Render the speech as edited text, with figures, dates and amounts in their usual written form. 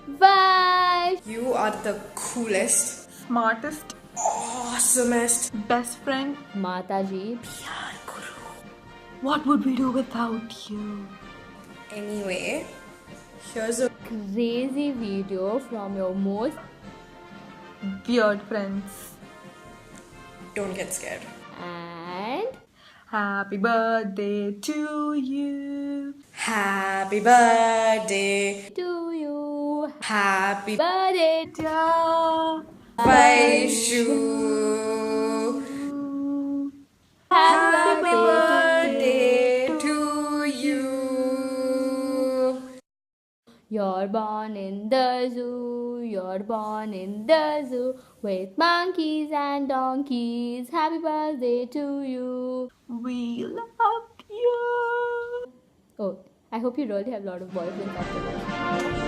Bye! You are the coolest, Smartest, awesomest. best friend. Mataji. What would we do without you? Anyway, here's a Crazy video from your most Weird friends. don't get scared. and Happy birthday to you. Happy birthday. to you. Happy Birthday to Yeah. Vaishu. Happy Happy birthday birthday to you. You're born in the zoo, you're born in the zoo with monkeys and donkeys. Happy birthday to you. We love you. Oh, I hope you really have a lot of boyfriends after this.